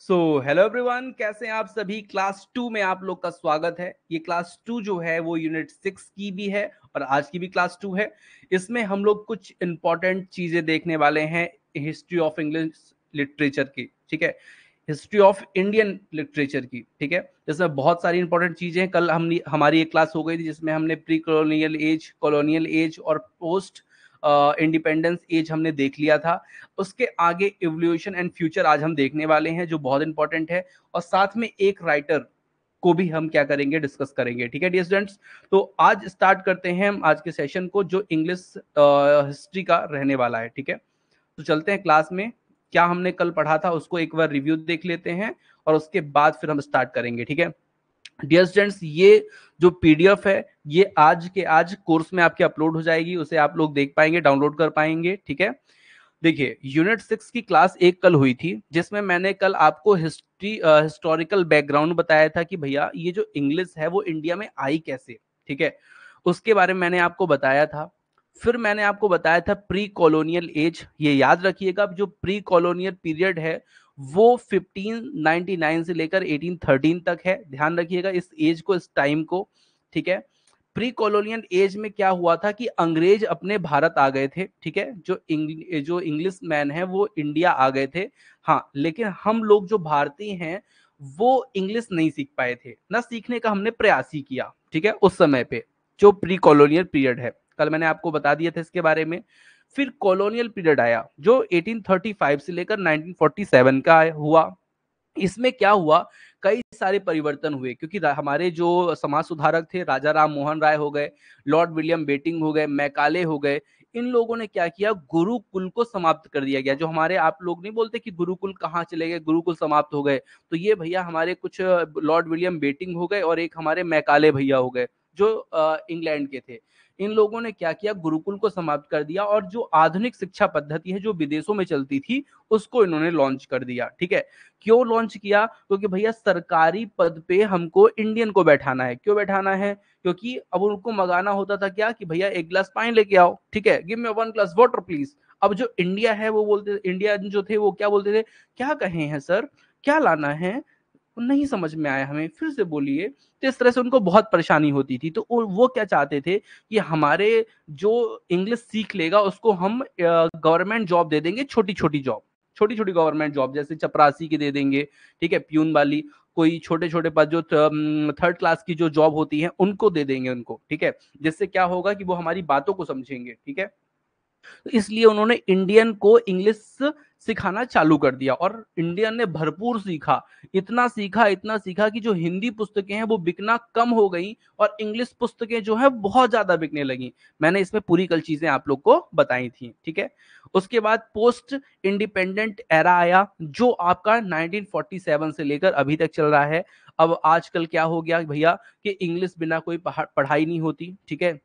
So hello everyone, कैसे हैं आप सभी। क्लास 2 में आप लोग का स्वागत है। ये क्लास 2 जो है वो यूनिट 6 की भी है और आज की भी क्लास 2 है। इसमें हम लोग कुछ इंपॉर्टेंट चीजें देखने वाले हैं हिस्ट्री ऑफ इंग्लिश लिटरेचर की, ठीक है। हिस्ट्री ऑफ इंडियन लिटरेचर की, ठीक है। इसमें बहुत सारी इंपॉर्टेंट चीजें हैं। कल हम हमारी एक क्लास हो गई थी जिसमें हमने प्री कॉलोनियल एज और पोस्ट इंडिपेंडेंस एज हमने देख लिया था। उसके आगे इवोल्यूशन एंड फ्यूचर आज हम देखने वाले हैं जो बहुत इंपॉर्टेंट है, और साथ में एक राइटर को भी हम क्या करेंगे, डिस्कस करेंगे, ठीक है डियर स्टूडेंट्स। तो आज स्टार्ट करते हैं हम आज के सेशन को जो इंग्लिश हिस्ट्री का रहने वाला है, ठीक है। तो चलते हैं क्लास में। क्या हमने कल पढ़ा था उसको एक बार रिव्यू देख लेते हैं और उसके बाद फिर हम स्टार्ट करेंगे, ठीक है डियर स्टूडेंट्स। ये जो पीडीएफ है ये आज के आज कोर्स में आपके अपलोड हो जाएगी, उसे आप लोग देख पाएंगे, डाउनलोड कर पाएंगे, ठीक है। देखिए यूनिट 6 की क्लास एक कल हुई थी जिसमें मैंने कल आपको हिस्टोरिकल बैकग्राउंड बताया था कि भैया ये जो इंग्लिश है वो इंडिया में आई कैसे, ठीक है। उसके बारे में मैंने आपको बताया था। फिर मैंने आपको बताया था प्री कॉलोनियल एज। ये याद रखिएगा, जो प्री कॉलोनियल पीरियड है वो 1599 से लेकर 1813 तक है। ध्यान रखिएगा इस एज को, इस टाइम को, ठीक है। प्री कॉलोनियल एज में क्या हुआ था कि अंग्रेज अपने भारत आ गए थे, ठीक है। जो इंग्लिश मैन है वो इंडिया आ गए थे। हाँ, लेकिन हम लोग जो भारतीय हैं वो इंग्लिश नहीं सीख पाए थे, ना सीखने का हमने प्रयास ही किया, ठीक है, उस समय पे जो प्री कॉलोनियल पीरियड है। कल मैंने आपको बता दिया था इसके बारे में। फिर कॉलोनियल पीरियड आया जो 1835 से लेकर 1947 का हुआ। इसमें क्या हुआ, कई सारे परिवर्तन हुए क्योंकि हमारे जो समाज सुधारक थे राजा राम मोहन राय हो गए, लॉर्ड विलियम बेटिंग हो गए, मैकाले हो गए। इन लोगों ने क्या किया, गुरुकुल को समाप्त कर दिया गया। जो हमारे आप लोग नहीं बोलते कि गुरुकुल कहाँ चले गए, गुरुकुल समाप्त हो गए, तो ये भैया हमारे कुछ लॉर्ड विलियम बेटिंग हो गए और एक हमारे मैकाले भैया हो गए जो इंग्लैंड के थे। इन लोगों ने क्या किया, गुरुकुल को समाप्त कर दिया और जो आधुनिक शिक्षा पद्धति है जो विदेशों में चलती थी उसको इन्होंने लॉन्च कर दिया, ठीक है। क्यों लॉन्च किया, क्योंकि भैया सरकारी पद पे हमको इंडियन को बैठाना है। क्यों बैठाना है, क्योंकि अब उनको मंगाना होता था क्या कि भैया एक गिलास पानी लेके आओ, ठीक है, give me 1 glass water please. अब जो इंडिया है वो बोलते, इंडियन जो थे वो क्या बोलते थे, क्या कहे हैं सर, क्या लाना है, नहीं समझ में आया हमें, फिर से बोलिए। तो इस तरह से उनको बहुत परेशानी होती थी। तो वो क्या चाहते थे कि हमारे जो इंग्लिश सीख लेगा उसको हम गवर्नमेंट जॉब दे देंगे, छोटी छोटी जॉब, छोटी छोटी गवर्नमेंट जॉब, जैसे चपरासी की दे देंगे, ठीक है, प्यून वाली, कोई छोटे छोटे पद जो थर्ड क्लास की जो जॉब होती है उनको दे देंगे उनको, ठीक है। जिससे क्या होगा कि वो हमारी बातों को समझेंगे, ठीक है। तो इसलिए उन्होंने इंडियन को इंग्लिश सिखाना चालू कर दिया और इंडियन ने भरपूर सीखा। इतना सीखा कि जो हिंदी पुस्तकें हैं वो बिकना कम हो गई और इंग्लिश पुस्तकें जो है बहुत ज्यादा बिकने लगी। मैंने इसमें पूरी कल चीजें आप लोग को बताई थी, ठीक है। उसके बाद पोस्ट इंडिपेंडेंट एरा आया जो आपका 1947 से लेकर अभी तक चल रहा है। अब आजकल क्या हो गया भैया कि इंग्लिश बिना कोई पढ़ाई नहीं होती, ठीक है।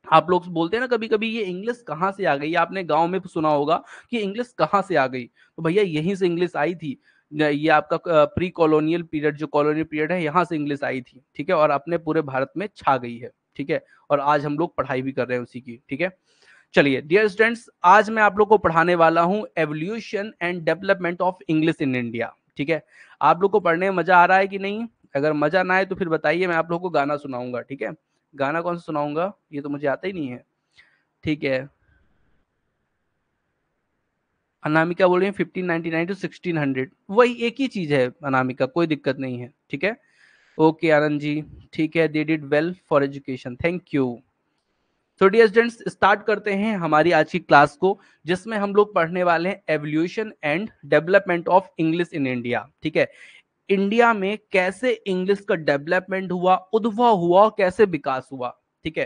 आप लोग बोलते हैं ना कभी कभी ये इंग्लिश कहाँ से आ गई, आपने गांव में सुना होगा कि इंग्लिश कहाँ से आ गई, तो भैया यहीं से इंग्लिश आई थी। ये आपका प्री कॉलोनियल पीरियड, जो कॉलोनियल पीरियड है, यहाँ से इंग्लिश आई थी, ठीक है, और अपने पूरे भारत में छा गई है, ठीक है। और आज हम लोग पढ़ाई भी कर रहे हैं उसी की, ठीक है। चलिए डियर स्टूडेंट्स, आज मैं आप लोग को पढ़ाने वाला हूँ evolution and development of English in India, ठीक है। आप लोग को पढ़ने में मजा आ रहा है कि नहीं? अगर मजा ना आए तो फिर बताइए, मैं आप लोग को गाना सुनाऊंगा, ठीक है। गाना कौन सा सुनाऊंगा, ये तो मुझे आता ही नहीं है, ठीक है। अनामिका बोल रही है 1599 टू 1600, वही एक ही चीज है अनामिका, कोई दिक्कत नहीं है, ठीक है। ओके आनंद जी, ठीक है, they did well for education, thank you. तो डियर स्टूडेंट्स, स्टार्ट करते हैं हमारी आज की क्लास को जिसमें हम लोग पढ़ने वाले हैं evolution and development of English in India, ठीक है। इंडिया में कैसे इंग्लिश का डेवलपमेंट हुआ, उद्भव हुआ, कैसे विकास हुआ, ठीक है।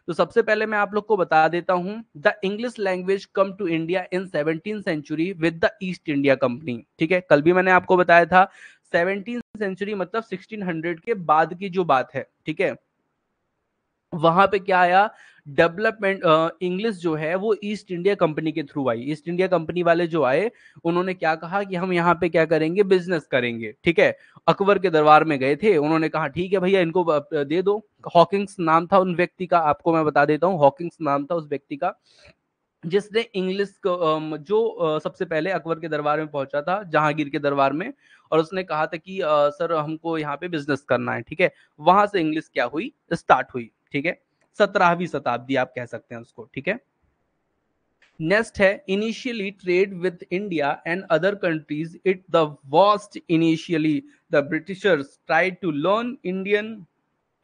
तो सबसे पहले मैं आप लोग को बता देता हूं, the English language come to India in 17th century with the East India Company, ठीक है। कल भी मैंने आपको बताया था 17th सेंचुरी मतलब 1600 के बाद की जो बात है, ठीक है। वहां पे क्या आया, डेवलपमेंट, इंग्लिश जो है वो ईस्ट इंडिया कंपनी के थ्रू आई। ईस्ट इंडिया कंपनी वाले जो आए उन्होंने क्या कहा कि हम यहाँ पे क्या करेंगे, बिजनेस करेंगे, ठीक है। अकबर के दरबार में गए थे, उन्होंने कहा ठीक है भैया इनको दे दो। हॉकिंस नाम था उन व्यक्ति का, आपको मैं बता देता हूँ, हॉकिंस नाम था उस व्यक्ति का। जिसने इंग्लिश को जो सबसे पहले अकबर के दरबार में पहुंचा था, जहांगीर के दरबार में, और उसने कहा था कि सर हमको यहाँ पे बिजनेस करना है, ठीक है। वहां से इंग्लिश क्या हुई, स्टार्ट हुई, ठीक है। 17वीं शताब्दी आप कह सकते हैं उसको, ठीक है। नेक्स्ट है initially trade with India and other countries it the vast initially the Britishers tried to learn Indian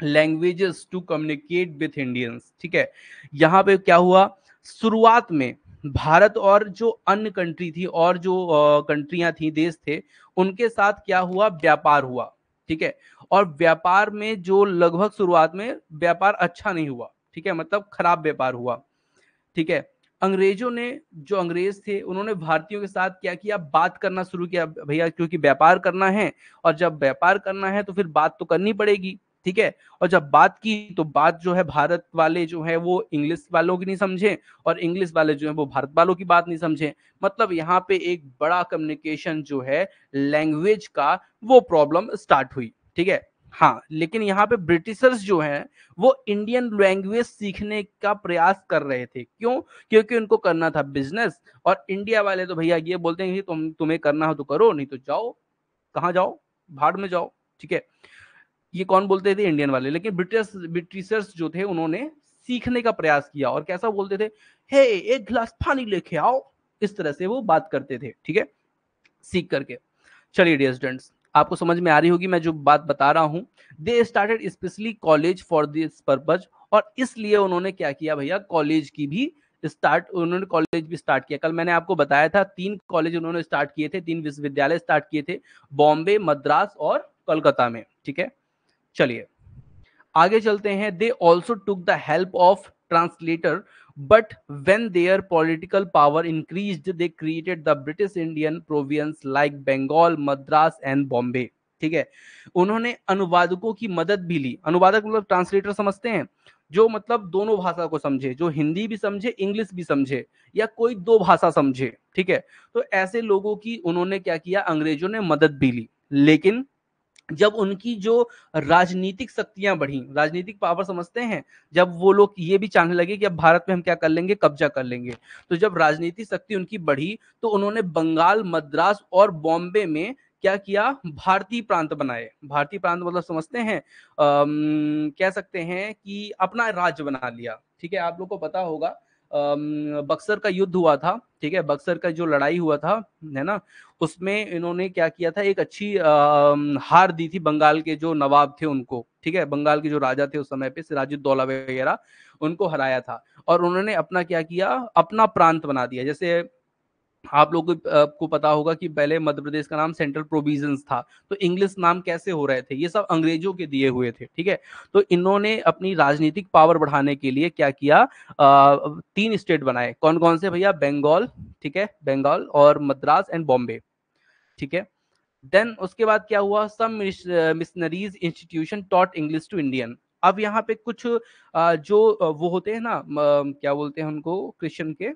languages to communicate with Indians, ठीक है। यहां पे क्या हुआ, शुरुआत में भारत और जो अन्य कंट्री थी और जो कंट्रियां थी, देश थे, उनके साथ क्या हुआ, व्यापार हुआ, ठीक है। और व्यापार में जो लगभग शुरुआत में व्यापार अच्छा नहीं हुआ, ठीक है, मतलब खराब व्यापार हुआ, ठीक है। अंग्रेजों ने, जो अंग्रेज थे, उन्होंने भारतीयों के साथ क्या किया, बात करना शुरू किया, भैया क्योंकि व्यापार करना है, और जब व्यापार करना है तो फिर बात तो करनी पड़ेगी, ठीक है। और जब बात की तो बात जो है, भारत वाले जो है वो इंग्लिश वालों की नहीं समझे, और इंग्लिश वाले जो है वो भारत वालों की बात नहीं समझे। मतलब यहाँ पे एक बड़ा कम्युनिकेशन जो है लैंग्वेज का, वो प्रॉब्लम स्टार्ट हुई, ठीक है। हाँ, लेकिन यहाँ पे ब्रिटिशर्स जो हैं वो इंडियन लैंग्वेज सीखने का प्रयास कर रहे थे, क्यों, क्योंकि उनको करना था बिजनेस। और इंडिया वाले तो भैया ये बोलते हैं कि तुम्हें करना हो तो करो, नहीं तो जाओ, कहाँ जाओ, भाड़ में जाओ, ठीक है। ये कौन बोलते थे, इंडियन वाले। लेकिन ब्रिटिशर्स जो थे उन्होंने सीखने का प्रयास किया, और कैसा बोलते थे, हे एक गिलास पानी लेके आओ, इस तरह से वो बात करते थे, ठीक है, सीख करके। चलिए डियर स्टूडेंट्स, आपको समझ में आ रही होगी मैं जो बात बता रहा हूं। They started specially college for this purpose, और इसलिए उन्होंने क्या किया भैया, कॉलेज की भी उन्होंने कॉलेज भी स्टार्ट किया। कल मैंने आपको बताया था 3 कॉलेज उन्होंने स्टार्ट किए थे, 3 विश्वविद्यालय स्टार्ट किए थे, बॉम्बे, मद्रास और कलकत्ता में, ठीक है। चलिए आगे चलते हैं। They also took the help of translator, but when their political power increased they created the British Indian province like Bengal, Madras and Bombay, ठीक है। उन्होंने अनुवादकों की मदद भी ली। अनुवादक मतलब ट्रांसलेटर समझते हैं, जो मतलब दोनों भाषा को समझे, जो हिंदी भी समझे, इंग्लिश भी समझे, या कोई 2 भाषा समझे, ठीक है। तो ऐसे लोगों की उन्होंने क्या किया, अंग्रेजों ने मदद भी ली। लेकिन जब उनकी जो राजनीतिक शक्तियां बढ़ी, राजनीतिक पावर समझते हैं, जब वो लोग ये भी चाहने लगे कि अब भारत में हम क्या कर लेंगे, कब्जा कर लेंगे, तो जब राजनीतिक शक्ति उनकी बढ़ी तो उन्होंने बंगाल, मद्रास और बॉम्बे में क्या किया, भारतीय प्रांत बनाए। भारतीय प्रांत मतलब समझते हैं, कह सकते हैं कि अपना राज्य बना लिया, ठीक है। आप लोग को पता होगा बक्सर का युद्ध हुआ था, ठीक है, बक्सर का जो लड़ाई हुआ था, है ना, उसमें इन्होंने क्या किया था, एक अच्छी हार दी थी बंगाल के जो नवाब थे उनको, ठीक है, बंगाल के जो राजा थे उस समय पे, सिराजुद्दौला वगैरह, उनको हराया था। और उन्होंने अपना क्या किया, अपना प्रांत बना दिया। जैसे आप लोगों को पता होगा कि पहले मध्य प्रदेश का नाम सेंट्रल प्रोविजंस था, तो इंग्लिश नाम कैसे हो रहे थे, ये सब अंग्रेजों के दिए हुए थे, ठीक है। तो इन्होंने अपनी राजनीतिक पावर बढ़ाने के लिए क्या किया, 3 स्टेट बनाए। कौन कौन से भैया, बंगाल, ठीक है, बंगाल और मद्रास एंड बॉम्बे, ठीक है। देन उसके बाद क्या हुआ, some missionaries institution taught English to Indian. अब यहाँ पे कुछ जो वो होते हैं ना, क्या बोलते हैं उनको, क्रिश्चियन के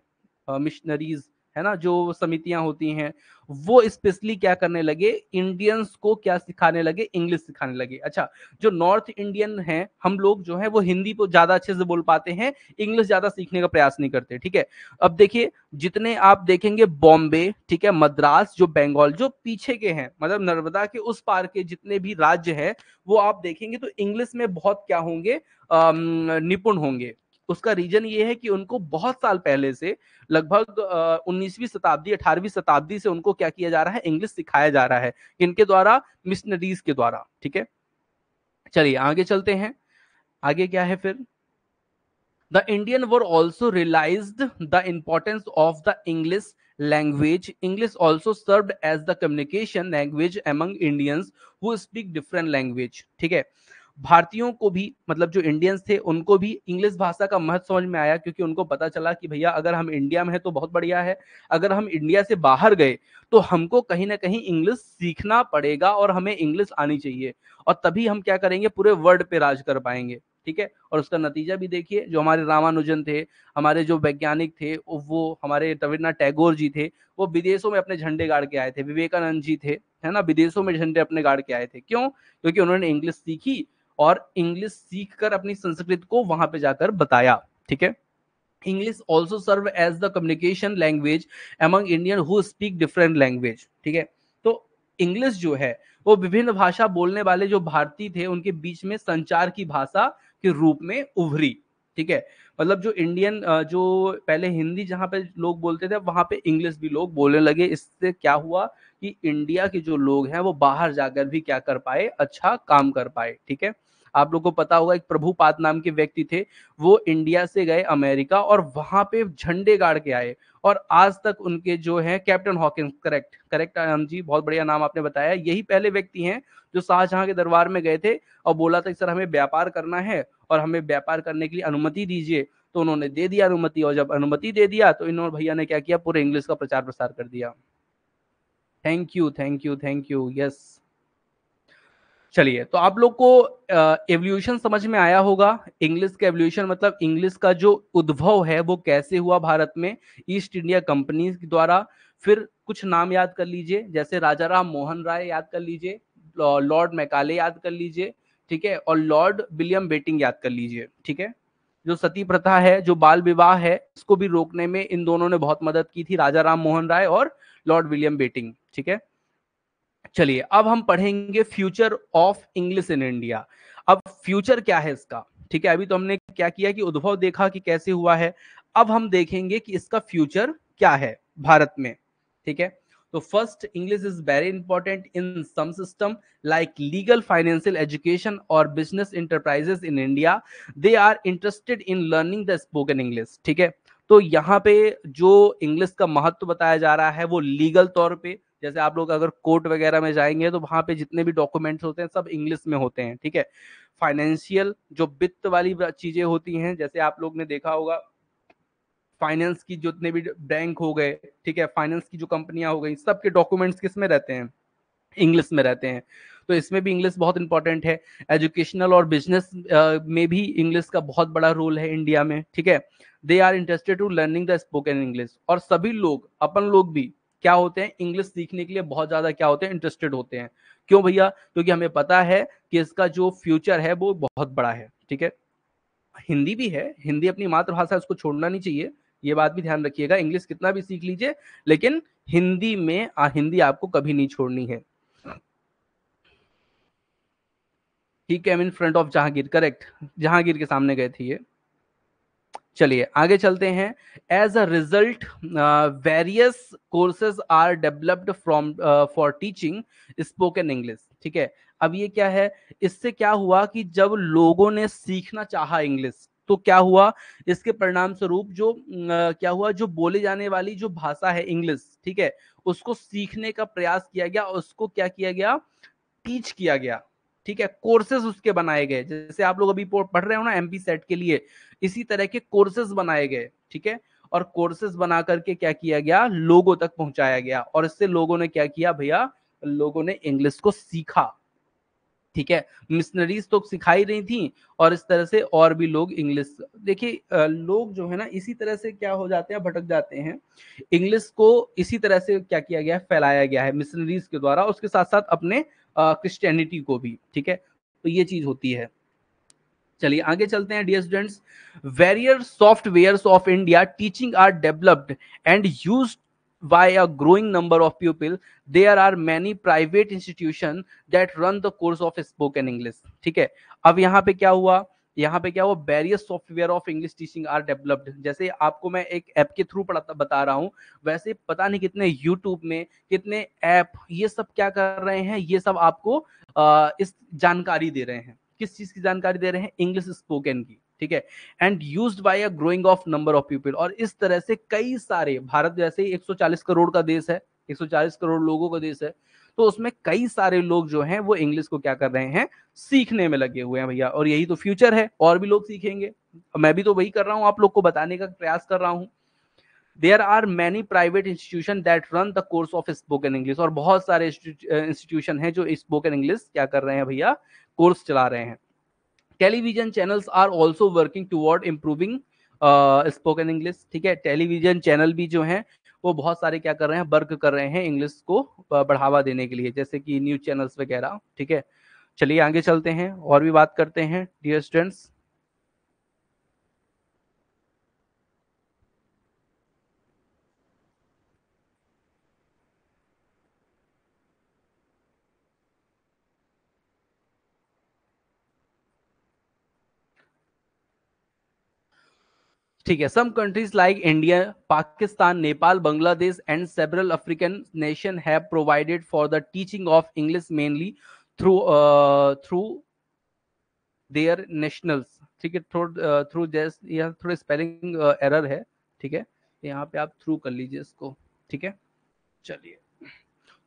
मिशनरीज, है ना, जो समितियां होती हैं, वो स्पेशली क्या करने लगे, इंडियंस को क्या सिखाने लगे, इंग्लिश सिखाने लगे। अच्छा, जो नॉर्थ इंडियन हैं हम लोग जो है वो हिंदी को ज्यादा अच्छे से बोल पाते हैं, इंग्लिश ज्यादा सीखने का प्रयास नहीं करते, ठीक है। अब देखिए, जितने आप देखेंगे बॉम्बे, ठीक है, मद्रास, जो बंगाल, जो पीछे के हैं, मतलब नर्मदा के उस पार के जितने भी राज्य हैं, वो आप देखेंगे तो इंग्लिश में बहुत क्या होंगे, निपुण होंगे। उसका रीजन ये है कि उनको बहुत साल पहले से, लगभग 19वीं शताब्दी, 18वीं शताब्दी से उनको क्या किया जा रहा है, इंग्लिश सिखाया जा रहा है, इनके द्वारा, मिशनरीज के द्वारा, ठीक है। चलिए आगे चलते हैं। आगे क्या है फिर, the Indian were also realized the importance of the English language. English also served as the communication language among Indians who speak different language. ठीक है, भारतीयों को भी, मतलब जो इंडियंस थे उनको भी इंग्लिश भाषा का महत्व समझ में आया, क्योंकि उनको पता चला कि भैया अगर हम इंडिया में है तो बहुत बढ़िया है, अगर हम इंडिया से बाहर गए तो हमको कहीं ना कहीं इंग्लिश सीखना पड़ेगा और हमें इंग्लिश आनी चाहिए, और तभी हम क्या करेंगे, पूरे वर्ल्ड पे राज कर पाएंगे, ठीक है। और उसका नतीजा भी देखिए, जो हमारे रामानुजन थे, हमारे जो वैज्ञानिक थे, वो हमारे रविन्द्रनाथ टैगोर जी थे, वो विदेशों में अपने झंडे गाड़ के आए थे। विवेकानंद जी थे, है ना, विदेशों में झंडे अपने गाड़ के आए थे, क्यों, क्योंकि उन्होंने इंग्लिश सीखी और इंग्लिश सीखकर अपनी संस्कृति को वहां पे जाकर बताया, ठीक है। English also serve as the communication language among Indian who speak different language, ठीक है। तो इंग्लिश जो है वो विभिन्न भाषा बोलने वाले जो भारतीय थे उनके बीच में संचार की भाषा के रूप में उभरी, ठीक है। मतलब जो इंडियन जो पहले हिंदी जहाँ पे लोग बोलते थे वहां पे इंग्लिश भी लोग बोलने लगे। इससे क्या हुआ कि इंडिया के जो लोग हैं वो बाहर जाकर भी क्या कर पाए, अच्छा काम कर पाए, ठीक है। आप लोग को पता होगा एक प्रभुपाद नाम के व्यक्ति थे, वो इंडिया से गए अमेरिका और वहां पे झंडे गाड़ के आए और आज तक उनके जो है captain Hawkins, correct correct Ram ji, बहुत बढ़िया नाम आपने बताया। यही पहले व्यक्ति हैं जो शाहजहां के दरबार में गए थे और बोला था सर हमें व्यापार करना है और हमें व्यापार करने के लिए अनुमति दीजिए। तो उन्होंने दे दिया अनुमति, और जब अनुमति दे दिया तो इन्होंने भैया ने क्या किया, पूरे इंग्लिश का प्रचार प्रसार कर दिया। Thank you thank you thank you, yes. चलिए, तो आप लोग को एवोल्यूशन समझ में आया होगा। इंग्लिश का एवोल्यूशन मतलब इंग्लिश का जो उद्भव है वो कैसे हुआ भारत में, ईस्ट इंडिया कंपनी द्वारा। फिर कुछ नाम याद कर लीजिए, जैसे राजा राम मोहन राय याद कर लीजिए, लॉर्ड मैकाले याद कर लीजिए, ठीक है, और लॉर्ड विलियम बेटिंग याद कर लीजिए, ठीक है। जो सती प्रथा है, जो बाल विवाह है, इसको भी रोकने में इन दोनों ने बहुत मदद की थी, राजा राम मोहन राय और लॉर्ड विलियम बेटिंग, ठीक है। चलिए, अब हम पढ़ेंगे future of English in India. अब फ्यूचर क्या है इसका, ठीक है। अभी तो हमने क्या किया कि उद्भव देखा कि कैसे हुआ है, अब हम देखेंगे कि इसका फ्यूचर क्या है भारत में, ठीक है। तो first, English is very important in some system like legal, financial, education और business enterprises in India. They are interested in learning the spoken English, ठीक है। तो यहाँ पे जो इंग्लिश का महत्व बताया जा रहा है वो लीगल तौर पे, जैसे आप लोग अगर कोर्ट वगैरह में जाएंगे तो वहां पे जितने भी डॉक्यूमेंट्स होते हैं सब इंग्लिश में होते हैं, ठीक है। फाइनेंशियल, जो वित्त वाली चीजें होती हैं, जैसे आप लोग ने देखा होगा फाइनेंस की जितने भी बैंक हो गए, ठीक है, फाइनेंस की जो कंपनियां हो गई, सबके डॉक्यूमेंट्स किस में रहते हैं, इंग्लिश में रहते हैं। तो इसमें भी इंग्लिश बहुत इंपॉर्टेंट है। एजुकेशनल और बिजनेस में भी इंग्लिश का बहुत बड़ा रोल है इंडिया में, ठीक है। They are interested to learning the spoken English, और सभी लोग, अपन लोग भी क्या होते हैं, इंग्लिश सीखने के लिए बहुत ज्यादा क्या होते हैं, इंटरेस्टेड होते हैं। क्यों भैया? क्योंकि हमें पता है कि इसका जो फ्यूचर है वो बहुत बड़ा है, ठीक है। हिंदी भी है, हिंदी अपनी मातृभाषा, उसको छोड़ना नहीं चाहिए, ये बात भी ध्यान रखिएगा। इंग्लिश कितना भी सीख लीजिए, लेकिन हिंदी में हिंदी आपको कभी नहीं छोड़नी है। He came in front of Jahangir, correct, Jahangir के सामने गए थे ये। चलिए आगे चलते हैं। As a result various courses are developed from for teaching spoken English, ठीक है। अब ये क्या है, इससे क्या हुआ कि जब लोगों ने सीखना चाहा इंग्लिश तो क्या हुआ, इसके परिणाम स्वरूप जो क्या हुआ, जो बोले जाने वाली जो भाषा है इंग्लिश, ठीक है, उसको सीखने का प्रयास किया गया, उसको क्या किया गया, टीच किया गया, ठीक है। कोर्सेज उसके बनाए गए, जैसे आप लोग अभी पढ़ रहे हो ना एमपी सेट के लिए, इसी तरह के कोर्सेज बनाए गए, ठीक है। और कोर्सेज बना करके क्या किया गया, लोगों तक पहुंचाया गया, और इससे लोगों ने क्या किया भैया, लोगों ने इंग्लिश को सीखा, ठीक है। मिशनरीज तो सिखाई रही थी, और इस तरह से और भी लोग इंग्लिश, देखिए लोग जो है ना इसी तरह से क्या हो जाते हैं, भटक जाते हैं। इंग्लिश को इसी तरह से क्या किया गया है, फैलाया गया है मिशनरीज के द्वारा, उसके साथ साथ अपने क्रिश्चियनिटी को भी, ठीक है। तो ये चीज होती है। चलिए आगे चलते हैं dear students. Various softwares of India teaching are developed and used by a growing number of people. There are many private institutions that run the course of spoken English, ठीक है। अब यहाँ पे क्या हुआ, यहाँ पे क्या हुआ, various software of English teaching are developed, जैसे आपको मैं एक ऐप के थ्रू बता रहा हूँ, वैसे पता नहीं कितने यूट्यूब में कितने ऐप ये सब क्या कर रहे हैं, ये सब आपको इस जानकारी दे रहे हैं, किस चीज की जानकारी दे रहे हैं, इंग्लिश स्पोकन की, ठीक है। And used by a growing of number of people, और इस तरह से कई सारे, भारत जैसे 140 करोड़ का देश है, 140 करोड़ लोगों का देश है, तो उसमें कई सारे लोग जो हैं वो इंग्लिश को क्या कर रहे हैं, सीखने में लगे हुए हैं भैया, और यही तो फ्यूचर है, और भी लोग सीखेंगे। मैं भी तो वही कर रहा हूं, आप लोग को बताने का प्रयास कर रहा हूं। There are many private institution that run the course of spoken English, और बहुत सारे इंस्टीट्यूशन हैं जो स्पोकन इंग्लिश क्या कर रहे हैं भैया, कोर्स चला रहे हैं। Television channels are also working toward improving spoken English, ठीक है। टेलीविजन चैनल भी जो हैं वो बहुत सारे क्या कर रहे हैं, वर्क कर रहे हैं इंग्लिश को बढ़ावा देने के लिए, जैसे कि न्यूज चैनल्स वगैरह, ठीक है। चलिए आगे चलते हैं और भी बात करते हैं डियर स्टूडेंट्स। ठीक है। Some countries like India, Pakistan, Nepal, Bangladesh and several African nation have provided for the teaching of English mainly through through their nationals. ठीक है, थ्रू जैस यहाँ थोड़े स्पेलिंग एरर है। ठीक है, यहाँ पे आप थ्रू कर लीजिए इसको। ठीक है, चलिए,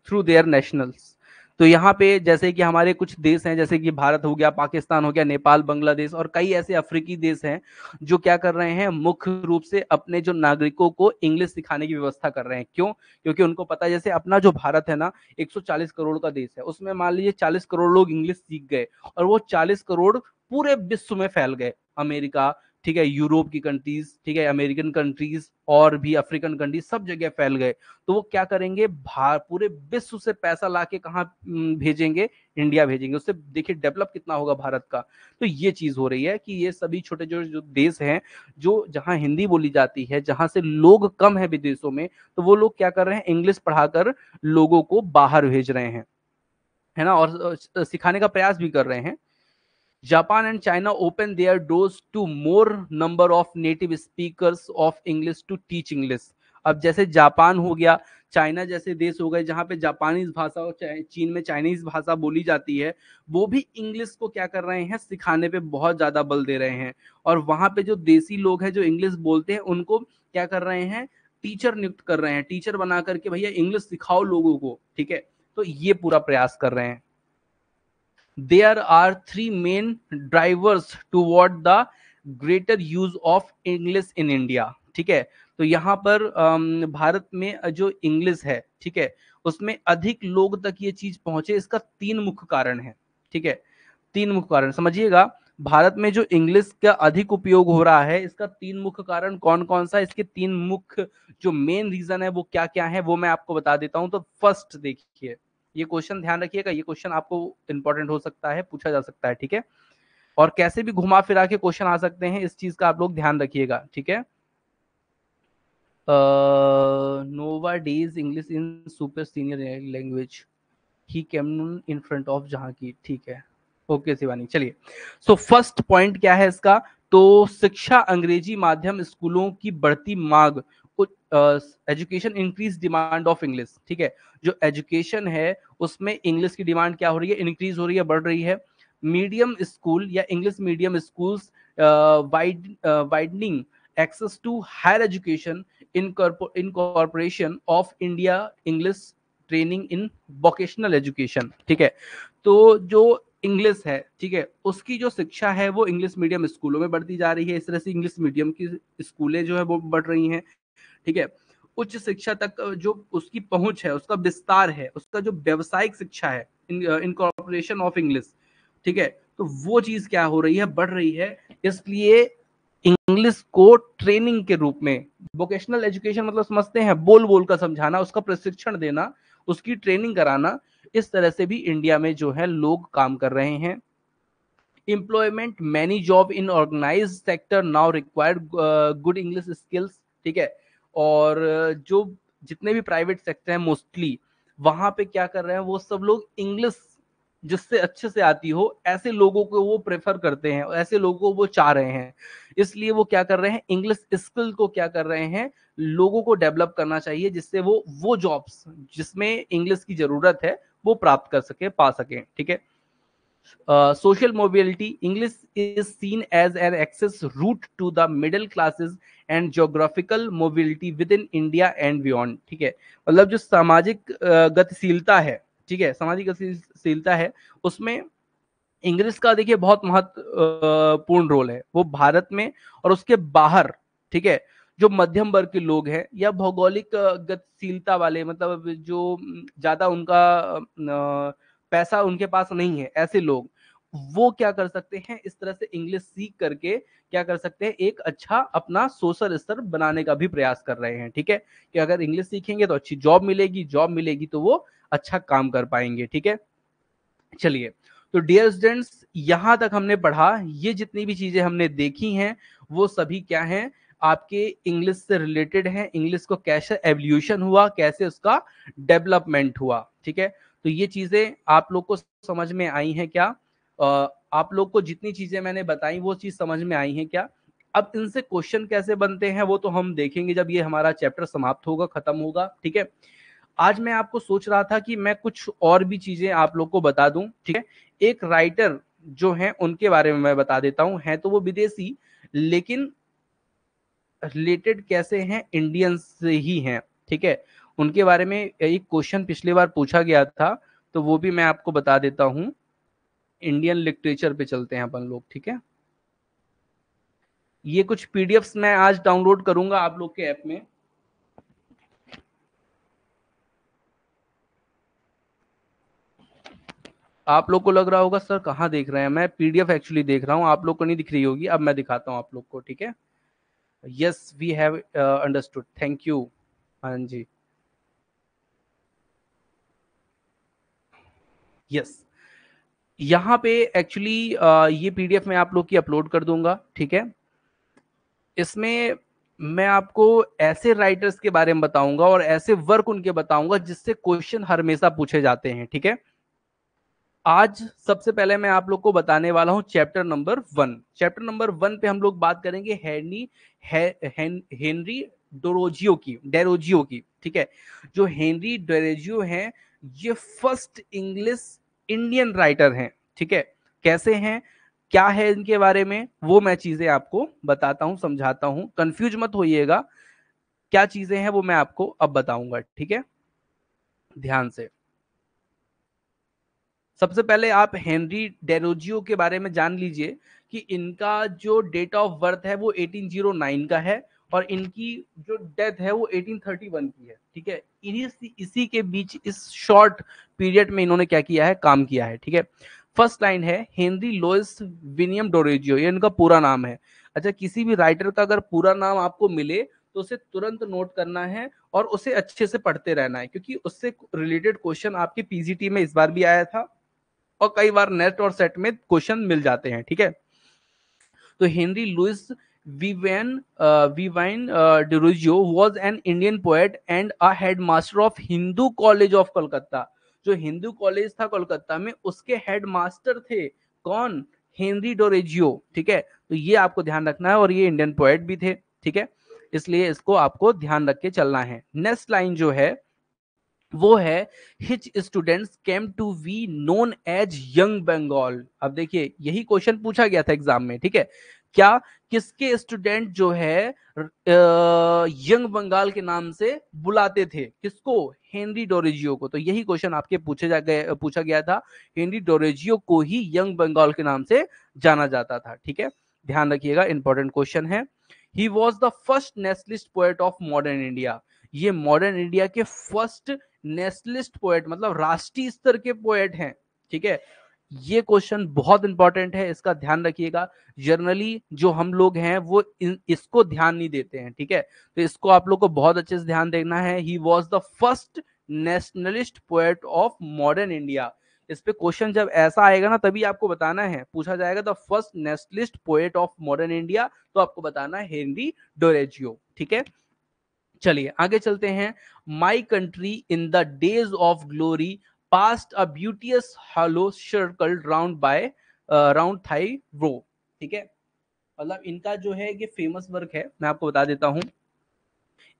थ्रू देयर नेशनल्स। तो यहाँ पे जैसे कि हमारे कुछ देश हैं, जैसे कि भारत हो गया, पाकिस्तान हो गया, नेपाल, बांग्लादेश और कई ऐसे अफ्रीकी देश हैं जो क्या कर रहे हैं, मुख्य रूप से अपने जो नागरिकों को इंग्लिश सिखाने की व्यवस्था कर रहे हैं। क्यों? क्योंकि उनको पता है, जैसे अपना जो भारत है ना, 140 करोड़ का देश है, उसमें मान लीजिए 40 करोड़ लोग इंग्लिश सीख गए और वो 40 करोड़ पूरे विश्व में फैल गए। अमेरिका, ठीक है, यूरोप की कंट्रीज, ठीक है, अमेरिकन कंट्रीज और भी अफ्रीकन कंट्रीज, सब जगह फैल गए। तो वो क्या करेंगे, पूरे विश्व से पैसा लाके कहाँ भेजेंगे, इंडिया भेजेंगे। उससे देखिए डेवलप कितना होगा भारत का। तो ये चीज हो रही है कि ये सभी छोटे जो देश हैं, जो जहाँ हिंदी बोली जाती है, जहां से लोग कम है विदेशों में, तो वो लोग क्या कर रहे हैं, इंग्लिश पढ़ाकर लोगों को बाहर भेज रहे हैं, है ना, और सिखाने का प्रयास भी कर रहे हैं। Japan and China open their doors to more number of native speakers of English to teach English। अब जैसे जापान हो गया, चाइना जैसे देश हो गए जहां पे जापानीज भाषा और चीन में चाइनीज भाषा बोली जाती है, वो भी इंग्लिश को क्या कर रहे हैं, सिखाने पे बहुत ज्यादा बल दे रहे हैं। और वहां पे जो देसी लोग हैं जो इंग्लिश बोलते हैं, उनको क्या कर रहे हैं, टीचर नियुक्त कर रहे हैं, टीचर बना करके भैया इंग्लिश सिखाओ लोगों को। ठीक है, तो ये पूरा प्रयास कर रहे हैं। There are three main drivers toward the greater use of English in India। ठीक है, तो यहाँ पर भारत में जो इंग्लिश है, ठीक है, उसमें अधिक लोग तक ये चीज पहुंचे, इसका तीन मुख्य कारण है। ठीक है, तीन मुख्य कारण समझिएगा। भारत में जो इंग्लिश का अधिक उपयोग हो रहा है, इसका तीन मुख्य कारण कौन कौन सा, इसके तीन मुख्य जो मेन रीजन है वो क्या क्या है, वो मैं आपको बता देता हूं। तो फर्स्ट देखिए, ये क्वेश्चन ध्यान रखिएगा, ये क्वेश्चन आपको इंपॉर्टेंट हो सकता है, पूछा जा सकता है। ठीक है, और कैसे भी घुमा फिरा के क्वेश्चन आ सकते हैं, इस चीज का आप लोग ध्यान रखिएगा। ठीक है, nowadays English in super senior language, he came in front of Jahangir. ठीक है, ओके शिवानी, चलिए। सो फर्स्ट पॉइंट क्या है इसका, तो शिक्षा अंग्रेजी माध्यम स्कूलों की बढ़ती मांग, education increase demand of English. ठीक है, जो एजुकेशन है उसमें इंग्लिश की डिमांड क्या हो रही है, इंक्रीज हो रही है, बढ़ रही है। मीडियम स्कूल या English medium schools widening access to higher education, incorporation of India English training in vocational education. ठीक है, तो जो इंग्लिश है, ठीक है, उसकी जो शिक्षा है वो इंग्लिश मीडियम स्कूलों में बढ़ती जा रही है। इस तरह से इंग्लिश मीडियम की स्कूलें जो है वो बढ़ रही हैं। ठीक है, उच्च शिक्षा तक जो उसकी पहुंच है, उसका विस्तार है, उसका जो व्यावसायिक शिक्षा है, इनकॉर्पोरेशन ऑफ इंग्लिश। ठीक है, तो वो चीज क्या हो रही है, बढ़ रही है। इसलिए इंग्लिश को ट्रेनिंग के रूप में, वोकेशनल एजुकेशन मतलब समझते हैं, बोल बोल कर समझाना, उसका प्रशिक्षण देना, उसकी ट्रेनिंग कराना, इस तरह से भी इंडिया में जो है लोग काम कर रहे हैं। Employment, many job in organize sector now required good English skills. ठीक है, और जो जितने भी प्राइवेट सेक्टर हैं मोस्टली, वहां पे क्या कर रहे हैं, वो सब लोग इंग्लिश जिससे अच्छे से आती हो ऐसे लोगों को वो प्रेफर करते हैं, ऐसे लोगों को वो चाह रहे हैं। इसलिए वो क्या कर रहे हैं, इंग्लिश स्किल को क्या कर रहे हैं, लोगों को डेवलप करना चाहिए, जिससे वो जॉब्स जिसमें इंग्लिश की जरूरत है वो प्राप्त कर सके, पा सके। ठीक है, social mobility, English is seen as an access route to the middle classes and geographical mobility within India and beyond। ठीक है, मतलब जो सामाजिक गतिशीलता है, ठीक है, सामाजिक गतिशीलता है, उसमें इंग्लिश का देखिए बहुत महत्वपूर्ण रोल है, वो भारत में और उसके बाहर। ठीक है, जो मध्यम वर्ग के लोग हैं या भौगोलिक गतिशीलता वाले, मतलब जो ज्यादा उनका पैसा उनके पास नहीं है, ऐसे लोग वो क्या कर सकते हैं, इस तरह से इंग्लिश सीख करके क्या कर सकते हैं, एक अच्छा अपना सोशल स्तर बनाने का भी प्रयास कर रहे हैं। ठीक है, कि अगर इंग्लिश सीखेंगे तो अच्छी जॉब मिलेगी, जॉब मिलेगी तो वो अच्छा काम कर पाएंगे। ठीक है, चलिए, तो डियर स्टूडेंट्स, यहां तक हमने पढ़ा, ये जितनी भी चीजें हमने देखी हैं वो सभी क्या हैं, आपके इंग्लिश से रिलेटेड हैं। इंग्लिश को कैसे एवोल्यूशन हुआ, कैसे उसका डेवलपमेंट हुआ। ठीक है, तो ये चीजें आप लोग को समझ में आई हैं क्या? आप लोग को जितनी चीजें मैंने बताई वो चीज समझ में आई हैं क्या? अब इनसे क्वेश्चन कैसे बनते हैं वो तो हम देखेंगे जब ये हमारा चैप्टर समाप्त होगा, खत्म होगा, ठीक है। आज मैं आपको सोच रहा था कि मैं कुछ और भी चीजें आप लोग को बता दूं, ठीक है। एक राइटर जो है उनके बारे में मैं बता देता हूं, है तो वो विदेशी लेकिन रिलेटेड कैसे हैं, इंडियंस से ही हैं, ठीक है। उनके बारे में एक क्वेश्चन पिछली बार पूछा गया था, तो वो भी मैं आपको बता देता हूं। इंडियन लिटरेचर पे चलते हैं अपन लोग, ठीक है। ये कुछ पीडीएफ्स मैं आज डाउनलोड करूंगा आप लोग के ऐप में। आप लोग को लग रहा होगा सर कहाँ देख रहे हैं, मैं पीडीएफ एक्चुअली देख रहा हूँ, आप लोग को नहीं दिख रही होगी। अब मैं दिखाता हूँ आप लोग को, ठीक है। Yes we have understood, thank you. हाँ जी, यस। यहाँ पे एक्चुअली ये पीडीएफ मैं आप लोग की अपलोड कर दूंगा, ठीक है। इसमें मैं आपको ऐसे राइटर्स के बारे में बताऊंगा और ऐसे वर्क उनके बताऊंगा जिससे क्वेश्चन हमेशा पूछे जाते हैं, ठीक है। आज सबसे पहले मैं आप लोग को बताने वाला हूं चैप्टर नंबर 1। चैप्टर नंबर 1 पे हम लोग बात करेंगे हेनरी डेरोजियो की, ठीक है। जो हेनरी डेरोजियो हैं, ये फर्स्ट इंग्लिश इंडियन राइटर हैं, ठीक है। कैसे हैं, क्या है इनके बारे में, वो मैं चीजें आपको बताता हूं, समझाता हूं, कंफ्यूज मत होइएगा। क्या चीजें हैं वो मैं आपको अब बताऊंगा, ठीक है। ध्यान से। सबसे पहले आप हेनरी डेरोजियो के बारे में जान लीजिए कि इनका जो डेट ऑफ बर्थ है वो 1809 का है और इनकी जो डेथ है वो 1831 की है, ठीक है। इसी के बीच इस शॉर्ट पीरियड में इन्होंने क्या किया है, काम किया है, ठीक है। फर्स्ट लाइन है हेनरी लोइस विनियम डोरेजियो, ये इनका पूरा नाम है। अच्छा, किसी भी राइटर का अगर पूरा नाम आपको मिले तो उसे तुरंत नोट करना है और उसे अच्छे से पढ़ते रहना है, क्योंकि उससे रिलेटेड क्वेश्चन आपके पीजीटी में इस बार भी आया था और कई बार नेट और सेट में क्वेश्चन मिल जाते हैं, ठीक है। तो Henry Louis Vivian Derozio was an Indian poet and a headmaster of Hindu college of Calcutta. जो हिंदू कॉलेज था कोलकाता में, उसके हेडमास्टर थे कौन, हेनरी डोरेजियो, ठीक है। तो ये आपको ध्यान रखना है और ये इंडियन पोएट भी थे, ठीक है। इसलिए इसको आपको ध्यान रख के चलना है। नेक्स्ट लाइन जो है वो है which students came to we known as Young Bengal. अब देखिए यही क्वेश्चन पूछा गया था एग्जाम में, ठीक है। क्या, किसके स्टूडेंट जो है यंग बंगाल के नाम से बुलाते थे, किसको, हेनरी डोरेजियो को। तो यही क्वेश्चन आपके पूछा गया था। हेनरी डोरेजियो को ही यंग बंगाल के नाम से जाना जाता था, ठीक है। ध्यान रखिएगा, इंपॉर्टेंट क्वेश्चन है। He was the first nationalist poet of modern India. ये मॉडर्न इंडिया के फर्स्ट नेशनलिस्ट पोएट, मतलब राष्ट्रीय स्तर के पोएट हैं, ठीक है। ये क्वेश्चन बहुत इंपॉर्टेंट है, इसका ध्यान रखिएगा। जनरली जो हम लोग हैं वो इसको ध्यान नहीं देते हैं, ठीक है। तो इसको आप लोग को बहुत अच्छे से ध्यान देना है। He was the first nationalist poet of modern India. इस पे क्वेश्चन जब ऐसा आएगा ना तभी आपको बताना है, पूछा जाएगा the first nationalist poet of modern India, तो आपको बताना है हेनरी डोरेजियो, ठीक है। चलिए आगे चलते हैं। My country in the days of glory past a beauteous halo circled round by round thy brow, ठीक है। मतलब इनका जो है ये फेमस वर्क है, मैं आपको बता देता हूं।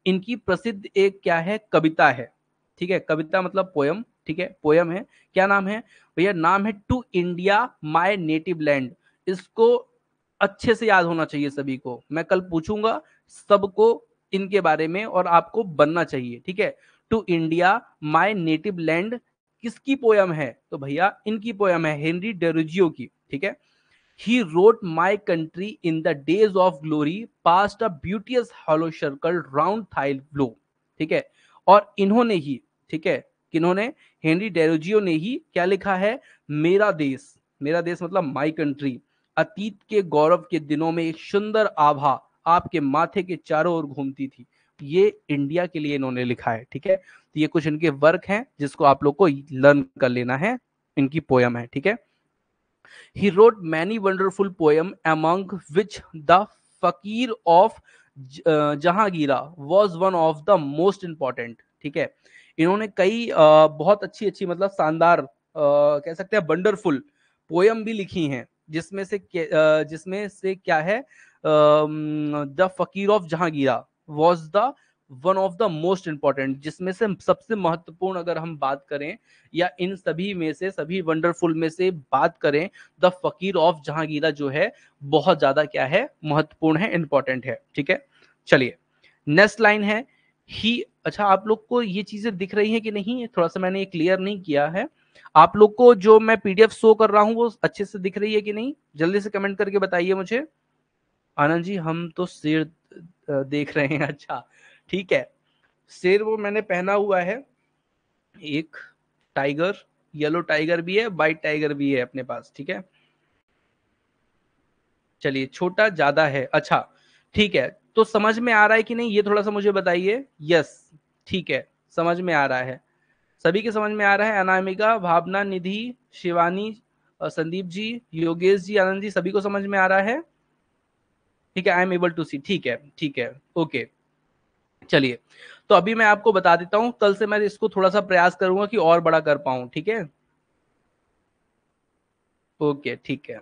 इनकी प्रसिद्ध एक क्या है, कविता है, ठीक है। कविता मतलब पोयम, ठीक है, पोयम है। क्या नाम है भैया, नाम है to India my native land. इसको अच्छे से याद होना चाहिए सभी को, मैं कल पूछूंगा सबको इनके बारे में और आपको बनना चाहिए, ठीक है। To India my native land किसकी पोयम है, तो भैया इनकी पोयम है, हेनरी डेरोजियो की, ठीक है। He wrote my country in the days of glory past a beauteous hollow circle round thy blow, ठीक है। और इन्होंने ही, ठीक है, किन्होंने, हेनरी डेरोजियो ने ही क्या लिखा है, मेरा देश, मेरा देश मतलब माई कंट्री, अतीत के गौरव के दिनों में एक सुंदर आभा आपके माथे के चारों ओर घूमती थी। ये इंडिया के लिए इन्होंने लिखा है, ठीक है। तो ये कुछ इनके वर्क हैं जिसको आप लोग को लर्न कर लेना है, इनकी पोयम है, ठीक है। He wrote many wonderful poems, among which the Fakir of Jahangीरा was one of the most important, ठीक है। इन्होंने कई बहुत अच्छी अच्छी मतलब शानदार कह सकते हैं वंडरफुल पोयम भी लिखी हैं, जिसमें से क्या है, द फकीर of Jahangira was the one of the most important, जिसमें से सबसे महत्वपूर्ण अगर हम बात करें या इन सभी में से, सभी वंडरफुल में से बात करें, द फकीर ऑफ जहांगीरा जो है बहुत ज्यादा क्या है, महत्वपूर्ण है, इंपॉर्टेंट है। ठीक है, चलिए नेक्स्ट लाइन है ही। अच्छा, आप लोग को ये चीजें दिख रही हैं कि नहीं, थोड़ा सा मैंने क्लियर नहीं किया है। आप लोग को जो मैं पीडीएफ शो कर रहा हूं वो अच्छे से दिख रही है कि नहीं, जल्दी से कमेंट करके बताइए मुझे। आनंद जी हम तो शेर देख रहे हैं। अच्छा ठीक है, शेर वो मैंने पहना हुआ है, एक टाइगर, येलो टाइगर भी है, व्हाइट टाइगर भी है अपने पास। ठीक है, चलिए छोटा ज्यादा है। अच्छा ठीक है, तो समझ में आ रहा है कि नहीं, ये थोड़ा सा मुझे बताइए। यस ठीक है, समझ में आ रहा है, सभी के समझ में आ रहा है। अनामिका, भावना, निधि, शिवानी, संदीप जी, योगेश जी, आनंद जी, सभी को समझ में आ रहा है। ठीक है, आई एम एबल टू सी। ठीक है ठीक है, ओके। चलिए, तो अभी मैं आपको बता देता हूं, कल से मैं इसको थोड़ा सा प्रयास करूंगा कि और बड़ा कर पाऊं। ठीक है, ओके ठीक है।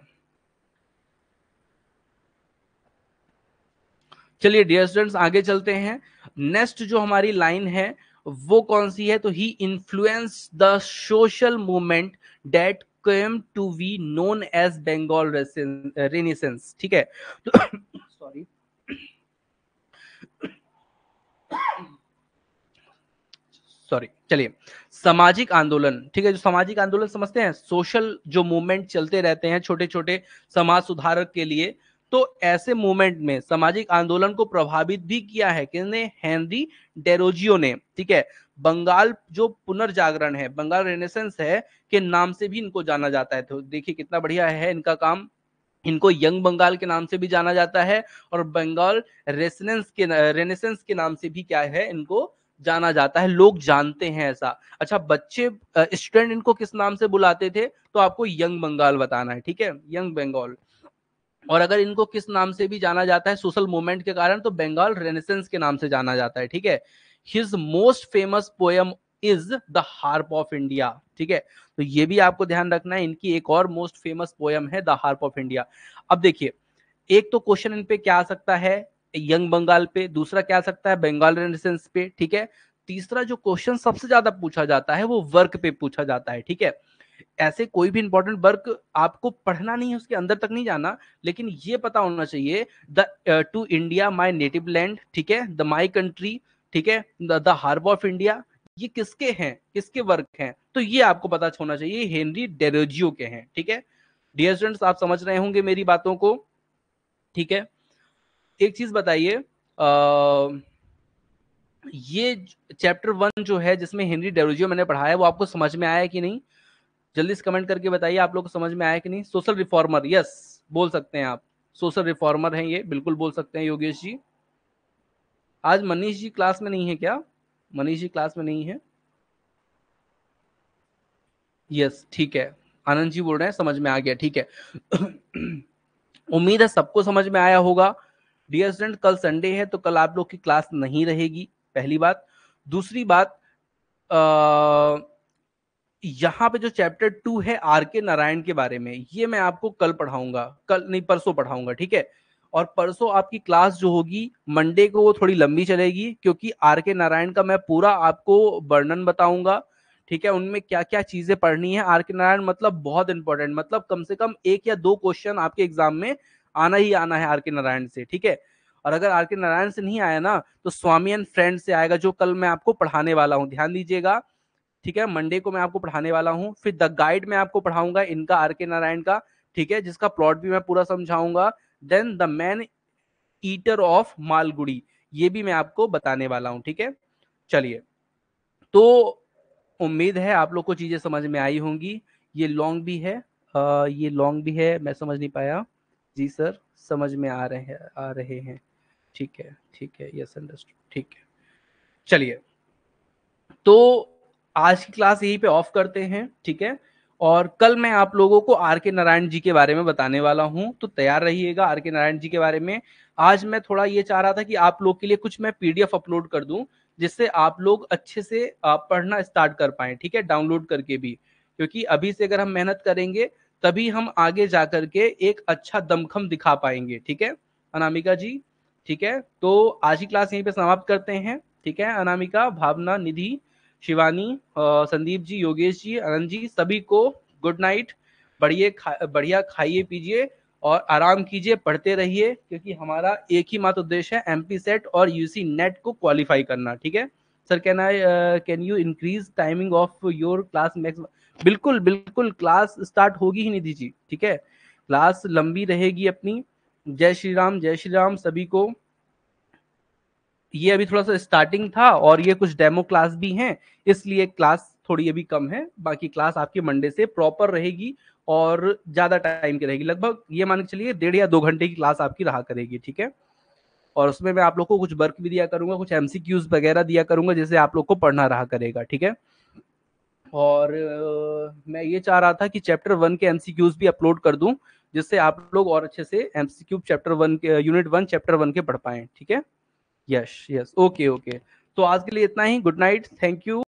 चलिए डियर स्टूडेंट्स आगे चलते हैं। नेक्स्ट जो हमारी लाइन है वो कौन सी है, तो he influence the social movement that came to be known as Bengal renaissance. ठीक है, तो सॉरी, सॉरी, चलिए सामाजिक आंदोलन। ठीक है, जो सामाजिक आंदोलन समझते हैं, सोशल जो मूवमेंट चलते रहते हैं छोटे छोटे समाज सुधारक के लिए, तो ऐसे मूवमेंट में सामाजिक आंदोलन को प्रभावित भी किया है किसने, हेनरी डेरोजियो ने। ठीक है, बंगाल जो पुनर्जागरण है, बंगाल रेनेसेंस है के नाम से भी इनको जाना जाता है। तो देखिए कितना बढ़िया है इनका काम, इनको यंग बंगाल के नाम से भी जाना जाता है और बंगाल रेनेसेंस के नाम से भी क्या है, इनको जाना जाता है, लोग जानते हैं ऐसा। अच्छा, बच्चे स्टूडेंट इनको किस नाम से बुलाते थे, तो आपको यंग बंगाल बताना है। ठीक है, यंग बंगाल। और अगर इनको किस नाम से भी जाना जाता है सोशल मूवमेंट के कारण, तो बंगाल रेनेसेंस के नाम से जाना जाता है। ठीक है, his most famous poem is the harp of India. ठीक है, तो ये भी आपको ध्यान रखना है, इनकी एक और मोस्ट फेमस पोएम है द हार्प ऑफ इंडिया। अब देखिए, एक तो क्वेश्चन इन पे क्या आ सकता है, यंग बंगाल पे, दूसरा क्या आ सकता है, बंगाल रेनेसेंस पे। ठीक है, तीसरा जो क्वेश्चन सबसे ज्यादा पूछा जाता है वो वर्क पे पूछा जाता है। ठीक है, ऐसे कोई भी इंपॉर्टेंट वर्क आपको पढ़ना नहीं है, उसके अंदर तक नहीं जाना, लेकिन ये पता होना चाहिए the two India my native land, ठीक है, द माई कंट्री, ठीक है, द हार्बर ऑफ इंडिया, ये किसके हैं, किसके वर्क हैं, तो ये आपको पता होना चाहिए, हेनरी डेरोजियो के हैं। ठीक है, डियर स्टूडेंट्स आप समझ रहे होंगे मेरी बातों को। ठीक है, एक चीज बताइए, ये चैप्टर 1 जो है जिसमें हेनरी डेरोजियो मैंने पढ़ाया, वो आपको समझ में आया कि नहीं, जल्दी से कमेंट करके बताइए आप लोग को समझ में आया कि नहीं। सोशल रिफॉर्मर, यस बोल सकते हैं आप, सोशल रिफॉर्मर हैं ये, बिल्कुल बोल सकते हैं योगेश जी। आज मनीष जी क्लास में नहीं है क्या, मनीष जी क्लास में नहीं है, यस ठीक है, आनंद जी बोल रहे हैं समझ में आ गया। ठीक है, उम्मीद है सबको समझ में आया होगा। डियर स्टूडेंट कल संडे है तो कल आप लोग की क्लास नहीं रहेगी, पहली बात। दूसरी बात, यहाँ पे जो चैप्टर 2 है आर के नारायण के बारे में, ये मैं आपको कल पढ़ाऊंगा, कल नहीं परसों पढ़ाऊंगा। ठीक है, और परसों आपकी क्लास जो होगी मंडे को वो थोड़ी लंबी चलेगी, क्योंकि आर के नारायण का मैं पूरा आपको वर्णन बताऊंगा। ठीक है, उनमें क्या क्या चीजें पढ़नी है। आर के नारायण मतलब बहुत इंपॉर्टेंट, मतलब कम से कम 1 या 2 क्वेश्चन आपके एग्जाम में आना ही आना है आर के नारायण से। ठीक है, और अगर आर के नारायण से नहीं आया ना, तो स्वामी एंड फ्रेंड से आएगा, जो कल मैं आपको पढ़ाने वाला हूँ, ध्यान दीजिएगा। ठीक है, मंडे को मैं आपको पढ़ाने वाला हूँ, फिर द गाइड में आपको पढ़ाऊंगा इनका, आर के नारायण का। ठीक है, जिसका प्लॉट भी मैं पूरा समझाऊंगा। Then the man eater of Malgudi, ये भी मैं आपको बताने वाला हूँ। ठीक है, चलिए, तो उम्मीद है आप लोग को चीजें समझ में आई होंगी। ये लॉन्ग भी है, ये लॉन्ग भी है, मैं समझ नहीं पाया जी सर, समझ में आ रहे हैं, आ रहे हैं। ठीक है, यस अंडरस्टूड। ठीक है, चलिए, तो आज की क्लास यहीं पे ऑफ करते हैं। ठीक है, और कल मैं आप लोगों को आर के नारायण जी के बारे में बताने वाला हूं, तो तैयार रहिएगा आर के नारायण जी के बारे में। आज मैं थोड़ा ये चाह रहा था कि आप लोग के लिए कुछ मैं पीडीएफ अपलोड कर दूं, जिससे आप लोग अच्छे से पढ़ना स्टार्ट कर पाए। ठीक है, डाउनलोड करके भी, क्योंकि अभी से अगर हम मेहनत करेंगे तभी हम आगे जा करके एक अच्छा दमखम दिखा पाएंगे। ठीक है, अनामिका जी। ठीक है, तो आज की क्लास यहीं पे समाप्त करते हैं। ठीक है, अनामिका, भावना, निधि, शिवानी, संदीप जी, योगेश जी, आनंद जी, सभी को गुड नाइट। बढ़िया खाइए पीजिए और आराम कीजिए, पढ़ते रहिए, क्योंकि हमारा एक ही मात्र उद्देश्य है एमपी सेट और यूसी नेट को क्वालिफाई करना। ठीक है sir, can you increase timing of your class max? बिल्कुल बिल्कुल, क्लास स्टार्ट होगी ही निधि जी। ठीक है, क्लास लंबी रहेगी अपनी। जय श्री राम, जय श्री राम सभी को। ये अभी थोड़ा सा स्टार्टिंग था और ये कुछ डेमो क्लास भी हैं, इसलिए क्लास थोड़ी अभी कम है। बाकी क्लास आपकी मंडे से प्रॉपर रहेगी और ज्यादा टाइम की रहेगी, लगभग ये मान के चलिए 1.5 या 2 घंटे की क्लास आपकी रहा करेगी। ठीक है, और उसमें मैं आप लोग को कुछ वर्क भी दिया करूंगा, कुछ एमसीक्यूज वगैरह दिया करूंगा, जिससे आप लोग को पढ़ना रहा करेगा। ठीक है, और मैं ये चाह रहा था कि चैप्टर 1 के एमसीक्यूज भी अपलोड कर दूं, जिससे आप लोग और अच्छे से एमसीक्यू चैप्टर 1 के यूनिट 1 चैप्टर 1 के पढ़ पाएं। ठीक है, यस यस, ओके ओके। तो आज के लिए इतना ही। Good night, thank you.